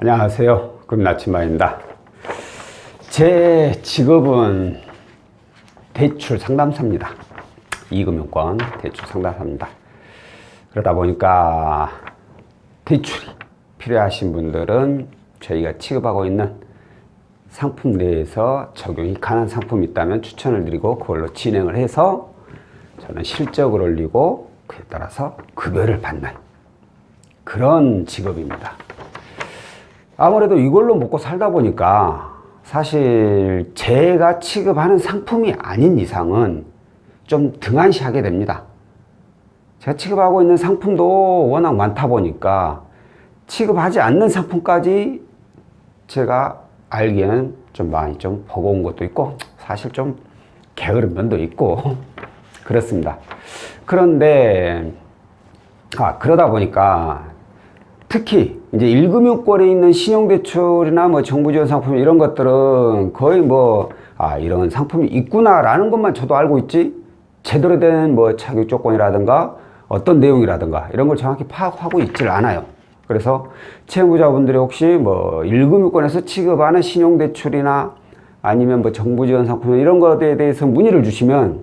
안녕하세요. 금나침반입니다. 제 직업은 대출 상담사입니다. 이금융권 대출 상담사입니다. 그러다 보니까 대출이 필요하신 분들은 저희가 취급하고 있는 상품 내에서 적용이 가능한 상품이 있다면 추천을 드리고 그걸로 진행을 해서 저는 실적을 올리고 그에 따라서 급여를 받는 그런 직업입니다. 아무래도 이걸로 먹고 살다 보니까 사실 제가 취급하는 상품이 아닌 이상은 좀 등한시하게 됩니다. 제가 취급하고 있는 상품도 워낙 많다 보니까 취급하지 않는 상품까지 제가 알기에는 좀 많이 좀 버거운 것도 있고 사실 좀 게으른 면도 있고 그렇습니다. 그런데 그러다 보니까 특히 이제 1금융권에 있는 신용대출이나 뭐 정부지원 상품 이런 것들은 거의 이런 상품이 있구나라는 것만 저도 알고 있지 제대로 된 뭐 자격 조건이라든가 어떤 내용이라든가 이런 걸 정확히 파악하고 있질 않아요. 그래서 채무자분들이 혹시 뭐 1금융권에서 취급하는 신용대출이나 아니면 뭐 정부지원 상품 이런 것에 대해서 문의를 주시면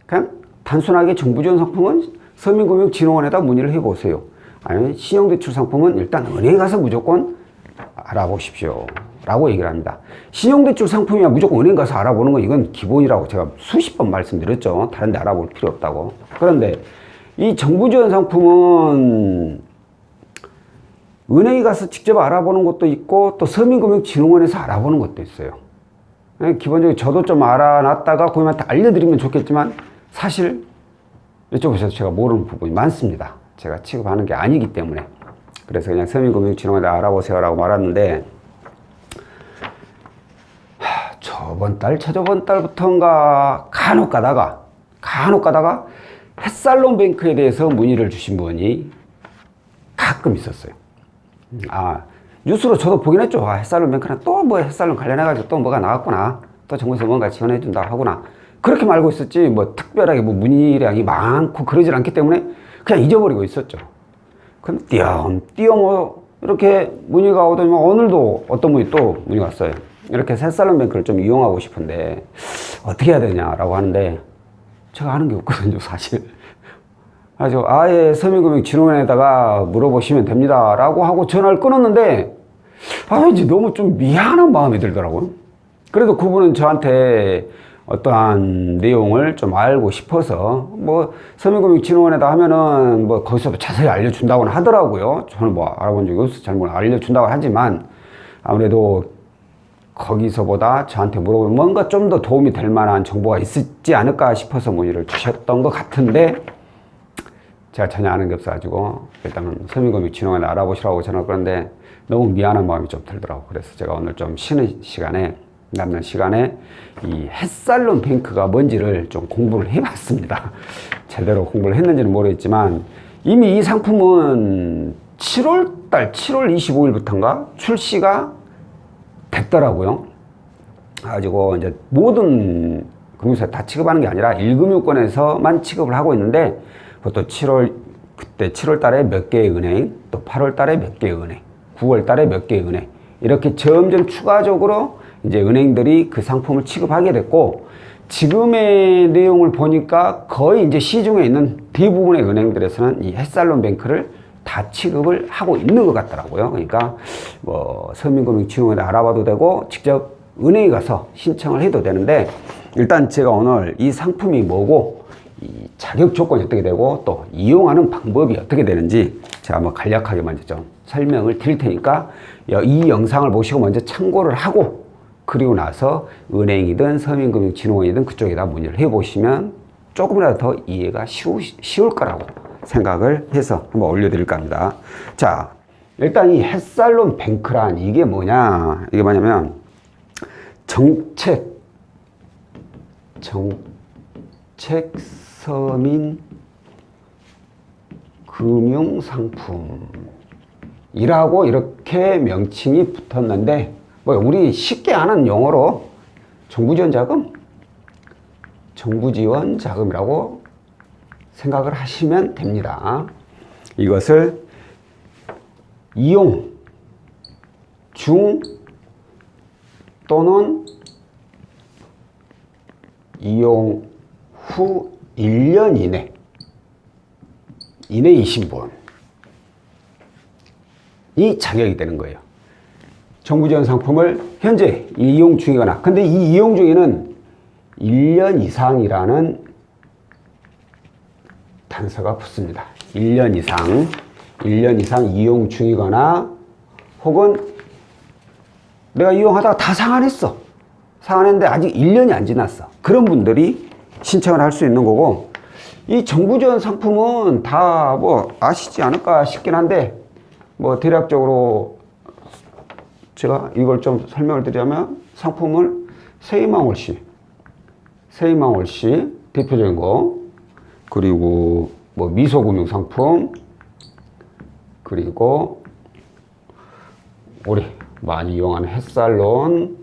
그냥 단순하게 정부지원 상품은 서민금융진흥원에다 문의를 해보세요. 아니면 신용대출 상품은 일단 은행에 가서 무조건 알아보십시오 라고 얘기를 합니다. 신용대출 상품이야 무조건 은행 가서 알아보는 건 이건 기본이라고 제가 수십 번 말씀드렸죠. 다른 데 알아볼 필요 없다고. 그런데 이 정부지원 상품은 은행에 가서 직접 알아보는 것도 있고 또 서민금융진흥원에서 알아보는 것도 있어요. 기본적으로 저도 좀 알아놨다가 고객님한테 알려드리면 좋겠지만 사실 이쪽에서 제가 모르는 부분이 많습니다. 제가 취급하는 게 아니기 때문에. 그래서 그냥 서민금융진흥원에 알아보세요 라고 말았는데 저번 달, 저저번 달부터인가 간혹 가다가 햇살론뱅크에 대해서 문의를 주신 분이 가끔 있었어요. 뉴스로 저도 보긴 했죠. 햇살론뱅크는 또 뭐 햇살론 관련해가지고 또 뭐가 나왔구나. 또 정부에서 뭔가 지원해준다 하구나. 그렇게 말고 있었지 뭐 특별하게 뭐 문의량이 많고 그러질 않기 때문에 그냥 잊어버리고 있었죠. 근데 띄엄띄엄 뭐 이렇게 문의가 오더니 오늘도 어떤 분이 또 문의가 왔어요. 이렇게 햇살론뱅크를 좀 이용하고 싶은데 어떻게 해야 되냐라고 하는데 제가 아는 게 없거든요 사실. 그래서 아예 서민금융진흥원에다가 물어보시면 됩니다 라고 하고 전화를 끊었는데 왠지 너무 좀 미안한 마음이 들더라고요. 그래도 그분은 저한테 어떠한 내용을 좀 알고 싶어서 뭐 서민금융진흥원에다 하면은 뭐 거기서 자세히 알려준다고는 하더라고요. 저는 뭐 알아본 적이 없어서 잘 알려준다고 하지만 아무래도 거기서보다 저한테 물어보면 뭔가 좀 더 도움이 될 만한 정보가 있지 않을까 싶어서 문의를 주셨던 것 같은데 제가 전혀 아는 게 없어가지고 일단은 서민금융진흥원에 알아보시라고 전화 그런데 너무 미안한 마음이 좀 들더라고요. 그래서 제가 오늘 좀 쉬는 시간에 남는 시간에 이 햇살론뱅크가 뭔지를 좀 공부를 해봤습니다. 제대로 공부를 했는지는 모르겠지만 이미 이 상품은 7월 25일부터인가 출시가 됐더라고요. 가지고 이제 모든 금융사에 다 취급하는 게 아니라 1금융권에서만 취급을 하고 있는데 보통 7월 달에 몇 개의 은행, 또 8월 달에 몇 개의 은행, 9월 달에 몇 개의 은행 이렇게 점점 추가적으로 이제 은행들이 그 상품을 취급하게 됐고 지금의 내용을 보니까 거의 이제 시중에 있는 대부분의 은행들에서는 이 햇살론뱅크를 다 취급을 하고 있는 것 같더라고요. 그러니까 뭐 서민금융진흥원에 알아봐도 되고 직접 은행에 가서 신청을 해도 되는데 일단 제가 오늘 이 상품이 뭐고 이 자격 조건이 어떻게 되고 또 이용하는 방법이 어떻게 되는지 제가 한번 간략하게 먼저 좀 설명을 드릴 테니까 이 영상을 보시고 먼저 참고를 하고 그리고 나서 은행이든 서민금융진흥원이든 그쪽에다 문의를 해보시면 조금이라도 더 이해가 쉬울 거라고 생각을 해서 한번 올려드릴까 합니다. 자, 일단 이 햇살론뱅크란 이게 뭐냐? 이게 뭐냐면 정책 서민 금융상품이라고 이렇게 명칭이 붙었는데 뭐 우리 쉽게 아는 용어로 정부지원 자금이라고 생각을 하시면 됩니다. 이것을 중 또는 이용 후 1년 이내이신 분이 자격이 되는 거예요. 정부 지원 상품을 현재 이용 중이거나, 근데 이 이용 중에는 1년 이상이라는 단서가 붙습니다. 1년 이상 이용 중이거나, 혹은 내가 이용하다가 다 상환했어. 상환했는데 아직 1년이 안 지났어. 그런 분들이 신청을 할 수 있는 거고, 이 정부 지원 상품은 다 뭐 아시지 않을까 싶긴 한데, 뭐 대략적으로 제가 이걸 좀 설명을 드리자면, 상품을 세이망홀씨 대표적인 거, 그리고 뭐 미소금융상품, 그리고 우리 많이 이용하는 햇살론,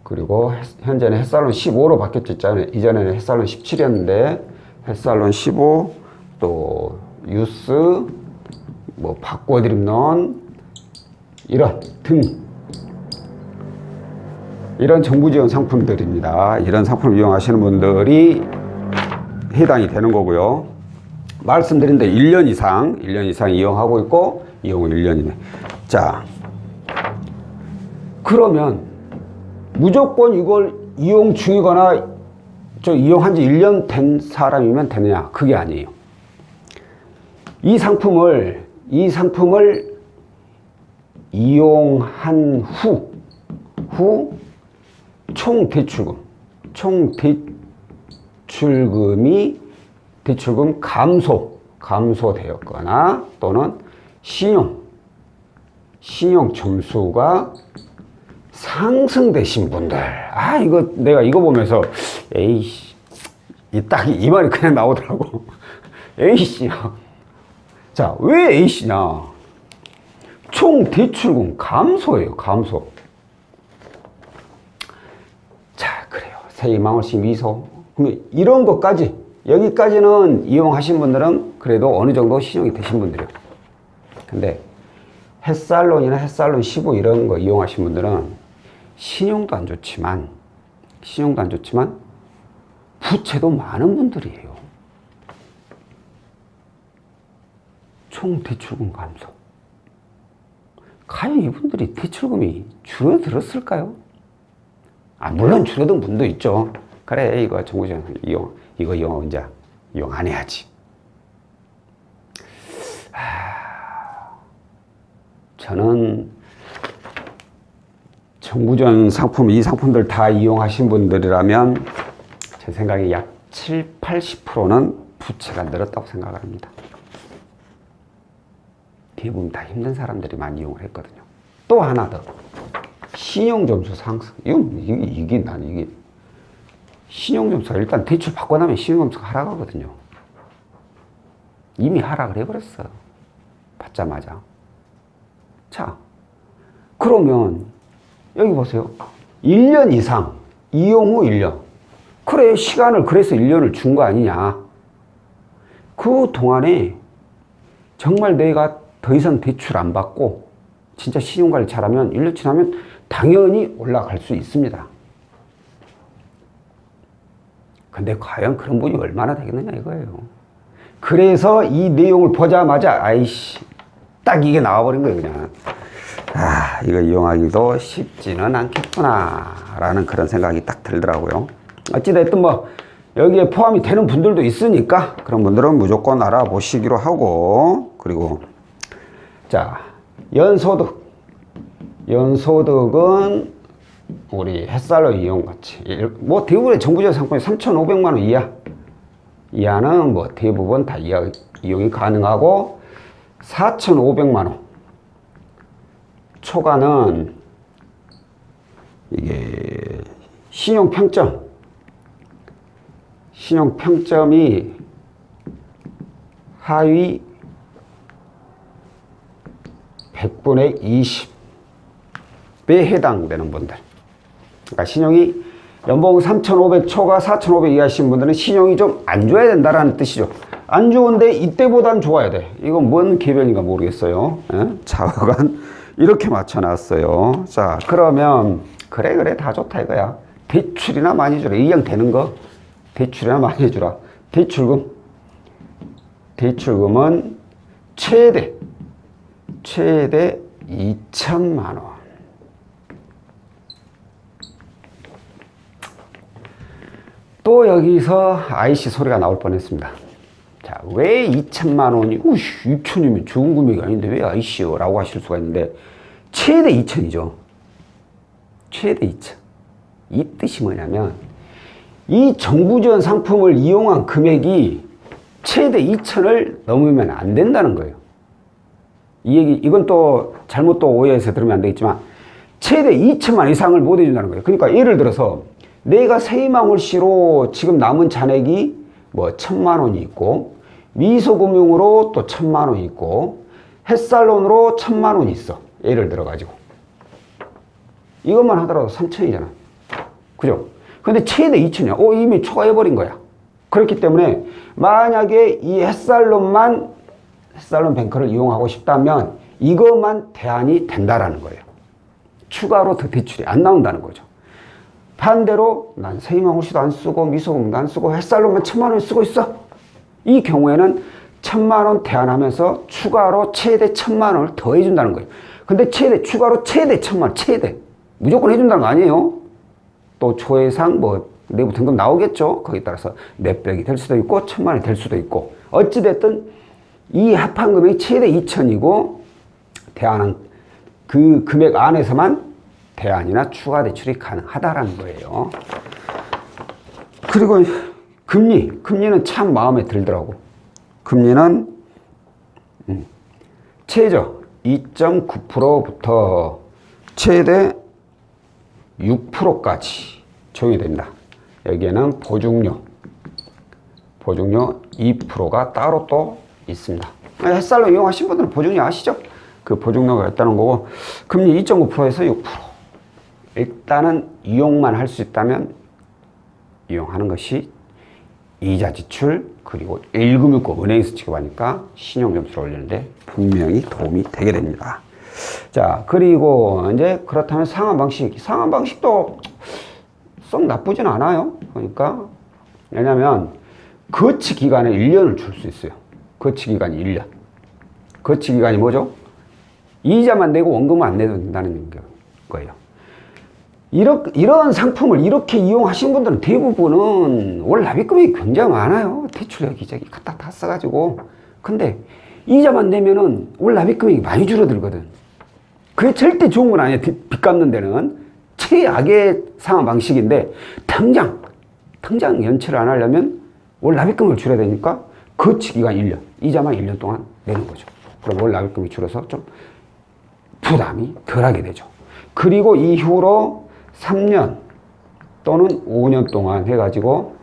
그리고 현재는 햇살론 15로 바뀌었죠. 이전에는 햇살론 17이었는데 햇살론 15, 또 유스, 뭐 바꿔드림론, 이런 정부 지원 상품들입니다. 이런 상품을 이용하시는 분들이 해당이 되는 거고요. 말씀드린 데 1년 이상 이용하고 있고, 이용은 1년 이내. 자, 그러면 무조건 이걸 이용 중이거나 이용한 지 1년 된 사람이면 되느냐? 그게 아니에요. 이 상품을 이용한 후 총 대출금 감소되었거나, 또는 신용 점수가 상승되신 분들. 내가 이거 보면서 에이씨, 딱 이 말이 그냥 나오더라고. 에이씨야. 자, 왜 에이씨냐? 총 대출금 감소예요. 감소. 자, 그래요. 세이망홀씨 미소. 그러면 이런 것까지, 여기까지는 이용하신 분들은 그래도 어느 정도 신용이 되신 분들이에요. 근데 햇살론이나 햇살론 15 이런 거 이용하신 분들은 신용도 안 좋지만 부채도 많은 분들이에요. 총 대출금 감소. 과연 이분들이 대출금이 줄어들었을까요? 물론 줄어든 분도 있죠. 그래, 이거 정부지원 이거 이제 이용 안 해야지. 저는 정부지원 상품, 이 상품들 다 이용하신 분들이라면 제 생각에 약 7, 80%는 부채가 늘었다고 생각을 합니다. 대부분 다 힘든 사람들이 많이 이용을 했거든요. 또 하나 더, 신용점수 상승. 이게 신용점수가 일단 대출 받고 나면 신용점수가 하락하거든요. 이미 하락을 해버렸어. 받자마자. 자, 그러면 여기 보세요. 1년 이상, 이용 후 1년. 그래, 시간을 그래서 1년을 준 거 아니냐. 그 동안에 정말 내가 더 이상 대출 안 받고 진짜 신용관리 잘하면 1년 지나면 당연히 올라갈 수 있습니다. 근데 과연 그런 분이 얼마나 되겠느냐 이거예요. 그래서 이 내용을 보자마자 아이씨, 딱 이게 나와버린 거예요. 그냥 이거 이용하기도 쉽지는 않겠구나 라는 그런 생각이 딱 들더라고요. 어찌됐든 뭐 여기에 포함이 되는 분들도 있으니까 그런 분들은 무조건 알아보시기로 하고, 그리고 자, 연소득은 우리 햇살로 이용같이 뭐 대부분의 정부지원 상품이 3,500만 원 이하는 뭐 대부분 다 이용이 가능하고, 4,500만 원 초과는 이게 신용평점이 하위 100분의 20에 해당되는 분들. 그러니까 신용이 연봉 3,500 초과 4,500 이하신 분들은 신용이 좀 안 좋아야 된다라는 뜻이죠. 안 좋은데 이때보단 좋아야 돼. 이건 뭔 개변인가 모르겠어요. 좌우간 이렇게 맞춰놨어요. 자, 그러면 그래 다 좋다 이거야. 대출이나 많이 주라. 이왕 되는 거 대출이나 많이 해주라. 대출금은 최대 2천만 원. 또 여기서 아이씨 소리가 나올 뻔했습니다. 자, 왜 2천만 원이 2천이면 좋은 금액이 아닌데 왜 아이씨요? 라고 하실 수가 있는데 최대 2천이죠. 최대 2천. 이 뜻이 뭐냐면 이 정부 지원 상품을 이용한 금액이 최대 2천을 넘으면 안 된다는 거예요. 이건 또 잘못 또 오해해서 들으면 안 되겠지만 최대 2천만 이상을 못 해준다는 거예요. 그러니까 예를 들어서 내가 세이망울씨로 지금 남은 잔액이 뭐 1,000만 원이 있고 미소금융으로 또 1,000만 원이 있고 햇살론으로 1,000만 원이 있어. 예를 들어 가지고 이것만 하더라도 3천이잖아. 그죠? 근데 최대 2천이야. 이미 초과해버린 거야. 그렇기 때문에 만약에 이 햇살론 뱅크를 이용하고 싶다면 이것만 대안이 된다라는 거예요. 추가로 더 대출이 안 나온다는 거죠. 반대로 난 세이망울씨도 안 쓰고 미소금융도 안 쓰고 햇살론만 1,000만 원 쓰고 있어. 이 경우에는 1,000만 원 대안하면서 추가로 최대 1,000만 원을 더 해준다는 거예요. 근데 추가로 최대 1,000만 원, 최대. 무조건 해준다는 거 아니에요. 또 조회상 뭐 내부 등급 나오겠죠. 거기에 따라서 몇백이 될 수도 있고 1,000만 원이 될 수도 있고 어찌됐든 이 합한 금액이 최대 2천이고 대안은 그 금액 안에서만 대안이나 추가 대출이 가능하다라는 거예요. 그리고 금리는 참 마음에 들더라고. 금리는 최저 2.9%부터 최대 6%까지 적용이 됩니다. 여기에는 보증료 2%가 따로 또 있습니다. 햇살로 이용하신 분들은 보증료 아시죠? 그 보증료가 있다는 거고 금리 2.9%에서 6%. 일단은 이용만 할 수 있다면 이용하는 것이 이자 지출 그리고 1금융권 은행에서 지급하니까 신용점수를 올리는데 분명히 도움이 되게 됩니다. 자, 그리고 이제 그렇다면 상환방식도 썩 나쁘진 않아요. 그러니까 왜냐면 거치기간에 1년을 줄 수 있어요. 거치기간이 1년. 거치기간이 뭐죠? 이자만 내고 원금은 안 내도 된다는 거예요. 이런 상품을 이렇게 이용하신 분들은 대부분은 월 납입금이 굉장히 많아요. 대출 여기저기 갖다 다 써가지고. 근데 이자만 내면은 월 납입금이 많이 줄어들거든. 그게 절대 좋은 건 아니에요. 빚 갚는 데는. 최악의 상환 방식인데 당장 연체를 안 하려면 월 납입금을 줄여야 되니까 거치기간 1년, 이자만 1년 동안 내는 거죠. 그럼 월 납입금이 줄어서 좀 부담이 덜하게 되죠. 그리고 이후로 3년 또는 5년 동안 해가지고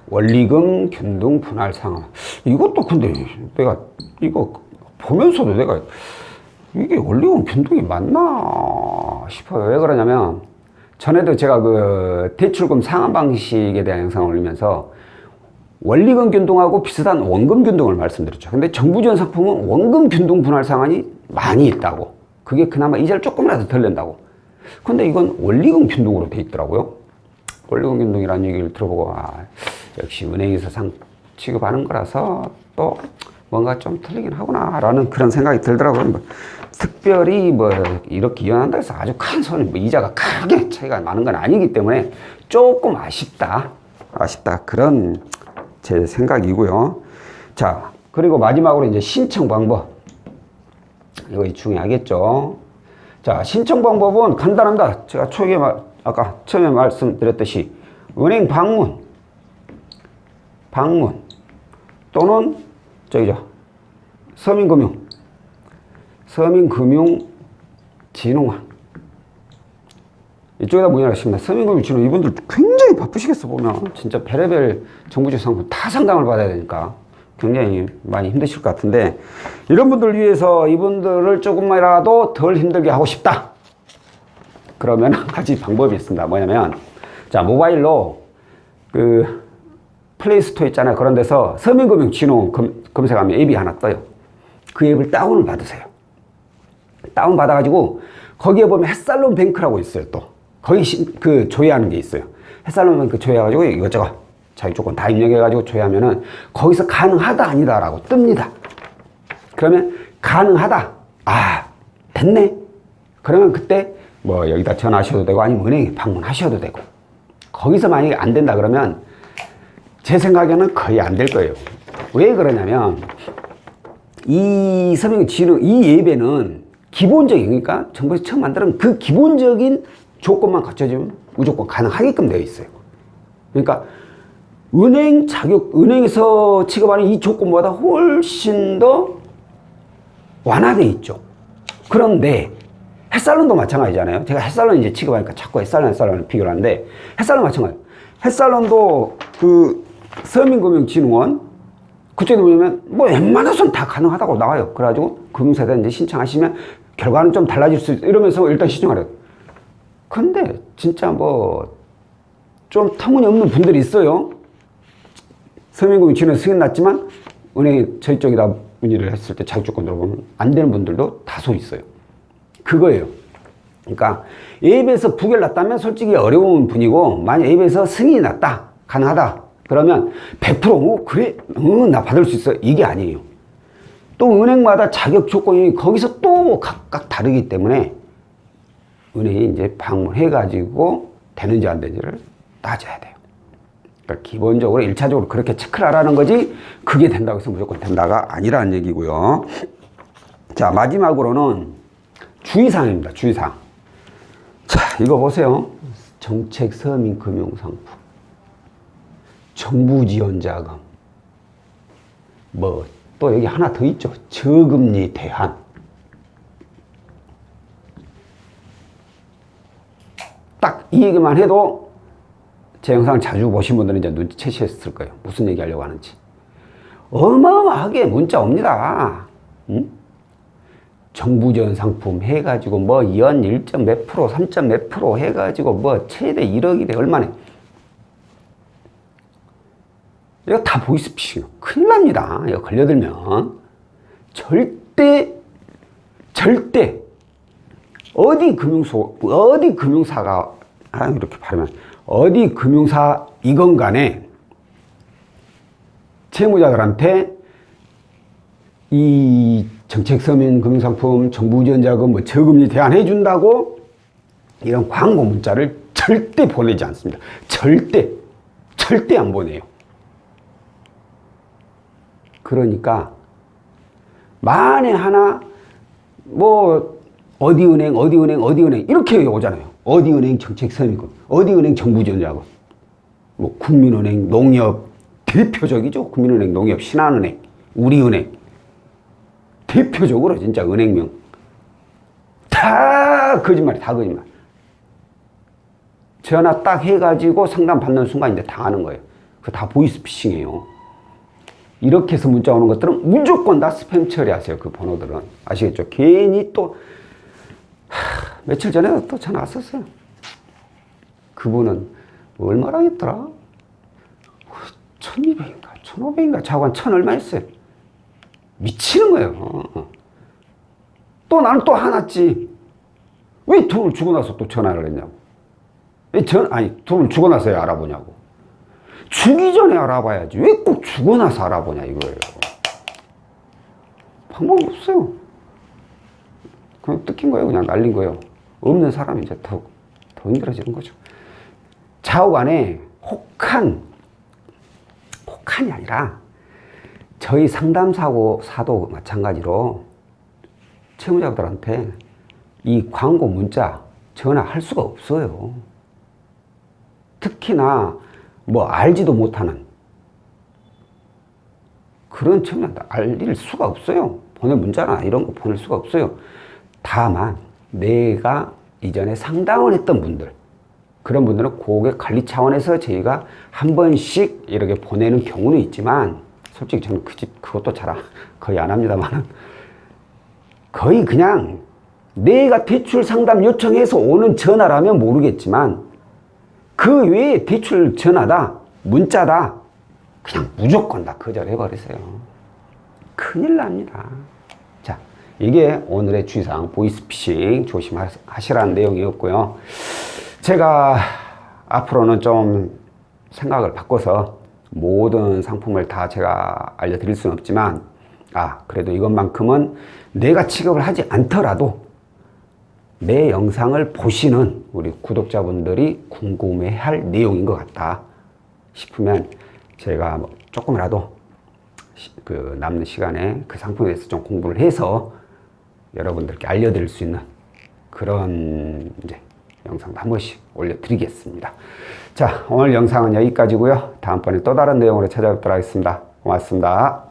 원리금 균등 분할 상환. 이것도 근데 내가 이거 보면서도 내가 이게 원리금 균등이 맞나 싶어요. 왜 그러냐면 전에도 제가 그 대출금 상환 방식에 대한 영상을 올리면서 원리금 균등하고 비슷한 원금 균등을 말씀드렸죠. 근데 정부 지원 상품은 원금 균등 분할 상환이 많이 있다고. 그게 그나마 이자를 조금이라도 덜 낸다고. 근데 이건 원리금 균등으로 돼 있더라고요. 원리금 균등이라는 얘기를 들어보고 역시 은행에서 취급하는 거라서 또 뭔가 좀 틀리긴 하구나 라는 그런 생각이 들더라고요. 특별히 이렇게 이혼한다 해서 아주 큰 손이 이자가 크게 차이가 나는 건 아니기 때문에 조금 아쉽다 그런 제 생각이고요. 자, 그리고 마지막으로 이제 신청 방법. 이거 중요하겠죠. 자, 신청 방법은 간단합니다. 제가 아까 처음에 말씀드렸듯이 은행 방문 또는 서민금융진흥원 이쪽에다 문의를 하십니다. 서민금융진흥원 이분들 굉장히 바쁘시겠어. 보면 진짜 별의별 정부지원 상품 다 상담을 받아야 되니까 굉장히 많이 힘드실 것 같은데 이런 분들 위해서 이분들을 조금이라도 덜 힘들게 하고 싶다. 그러면 한 가지 방법이 있습니다. 뭐냐면 자, 모바일로 그 플레이스토어 있잖아요. 그런 데서 서민금융진흥원 검색하면 앱이 하나 떠요. 그 앱을 다운을 받으세요. 다운받아가지고 거기에 보면 햇살론 뱅크라고 있어요. 또 거기 그 조회하는 게 있어요. 햇살론 뱅크 조회해가지고 이것저것 자기 조건 다 입력해가지고 조회하면은 거기서 가능하다 아니다라고 뜹니다. 그러면 가능하다. 아, 됐네. 그러면 그때 뭐 여기다 전화하셔도 되고 아니면 은행에 방문하셔도 되고. 거기서 만약에 안 된다 그러면 제 생각에는 거의 안 될 거예요. 왜 그러냐면 이 서민금융진흥 이 예배는 기본적인, 그러니까 정부에서 처음 만드는 그 기본적인 조건만 갖춰지면 무조건 가능하게끔 되어 있어요. 그러니까 은행 자격, 은행에서 취급하는 이 조건보다 훨씬 더 완화되어 있죠. 그런데 햇살론도 마찬가지잖아요. 제가 햇살론 이제 취급하니까 자꾸 햇살론을 비교를 하는데, 햇살론 마찬가지예요. 햇살론도 그 서민금융진흥원 그쪽에 보면 뭐 웬만해서는 다 가능하다고 나와요. 그래가지고 금융사에다 이제 신청하시면 결과는 좀 달라질 수 있, 이러면서 일단 신청하래요. 근데 진짜 뭐 좀 터무니없는 분들이 있어요. 서민금융진흥원 승인 났지만 은행에 저희 쪽에다 문의를 했을 때 자격 조건 들어보면 안 되는 분들도 다소 있어요. 그거예요. 그러니까 A입에서 부결 났다면 솔직히 어려운 분이고, 만약 A입에서 승인이 났다, 가능하다 그러면 100% 그래, 나 받을 수 있어, 이게 아니에요. 또 은행마다 자격 조건이 거기서 또 각각 다르기 때문에 은행이 이제 방문해 가지고 되는지 안 되는지를 따져야 돼요. 그러니까 기본적으로 1차적으로 그렇게 체크를 하라는 거지, 그게 된다고 해서 무조건 된다가 아니라는 얘기고요. 자, 마지막으로는 주의사항입니다. 주의사항. 자, 이거 보세요. 정책 서민 금융상품, 정부 지원 자금, 뭐 또 여기 하나 더 있죠. 저금리 대안. 딱 이 얘기만 해도 제 영상을 자주 보신 분들은 이제 눈치채셨을 거예요. 무슨 얘기 하려고 하는지. 어마어마하게 문자 옵니다. 응? 정부 지원 상품 해가지고 뭐 연 1점 몇 프로, 3점 몇 프로 해가지고 뭐 최대 1억이래 얼마네. 이거 다 보이스피싱. 큰일 납니다. 이거 걸려들면. 절대 어디 금융사가, 이렇게 발음하면, 어디 금융사이건 간에 채무자들한테 이 정책 서민 금융상품, 정부 지원 자금, 뭐 저금리 대안해 준다고 이런 광고 문자를 절대 보내지 않습니다. 절대 안 보내요. 그러니까 만에 하나 뭐 어디 은행 이렇게 오잖아요. 어디 은행 정책 서민금, 어디 은행 정부 지원 자금, 뭐 국민은행, 농협 대표적이죠. 국민은행, 농협, 신한은행, 우리은행. 대표적으로 진짜 은행명. 다 거짓말이야, 다 거짓말. 전화 딱 해가지고 상담 받는 순간 이제 당하는 거예요. 그거 다 보이스피싱이에요. 이렇게 해서 문자 오는 것들은 무조건 다 스팸 처리하세요. 그 번호들은. 아시겠죠? 괜히 또, 며칠 전에 또 전화 왔었어요. 그분은 얼마나 했더라? 1200인가 1500인가 자관 1000 얼마 했어요. 미치는 거예요. 또 나는 또 화났지. 왜 돈을 주고 나서 또 전화를 했냐고. 돈을 주고 나서야 알아보냐고. 주기 전에 알아봐야지. 왜 꼭 주고 나서 알아보냐 이거예요. 방법이 없어요. 그냥 뜯긴 거예요. 그냥 날린 거예요. 없는 사람이 이제 더 힘들어지는 거죠. 좌우 간에 혹한이 아니라 저희 상담사도 마찬가지로 채무자들한테 이 광고 문자 전화할 수가 없어요. 특히나 뭐 알지도 못하는 그런 채무자한테 알릴 수가 없어요. 보낼 문자나 이런 거 보낼 수가 없어요. 다만 내가 이전에 상담을 했던 분들, 그런 분들은 고객 관리 차원에서 저희가 한 번씩 이렇게 보내는 경우는 있지만, 솔직히 저는 그것도 거의 안 합니다만, 거의 그냥 내가 대출 상담 요청해서 오는 전화라면 모르겠지만 그 외에 대출 전화다, 문자다, 그냥 무조건 다 거절해버리세요. 큰일 납니다. 자, 이게 오늘의 주의사항 보이스피싱 조심하시라는 내용이었고요. 제가 앞으로는 좀 생각을 바꿔서 모든 상품을 다 제가 알려드릴 수는 없지만 그래도 이것만큼은 내가 취급을 하지 않더라도 내 영상을 보시는 우리 구독자분들이 궁금해할 내용인 것 같다 싶으면 제가 조금이라도 그 남는 시간에 그 상품에 대해서 좀 공부를 해서 여러분들께 알려드릴 수 있는 그런 이제 영상도 한 번씩 올려드리겠습니다. 자, 오늘 영상은 여기까지고요. 다음번에 또 다른 내용으로 찾아뵙도록 하겠습니다. 고맙습니다.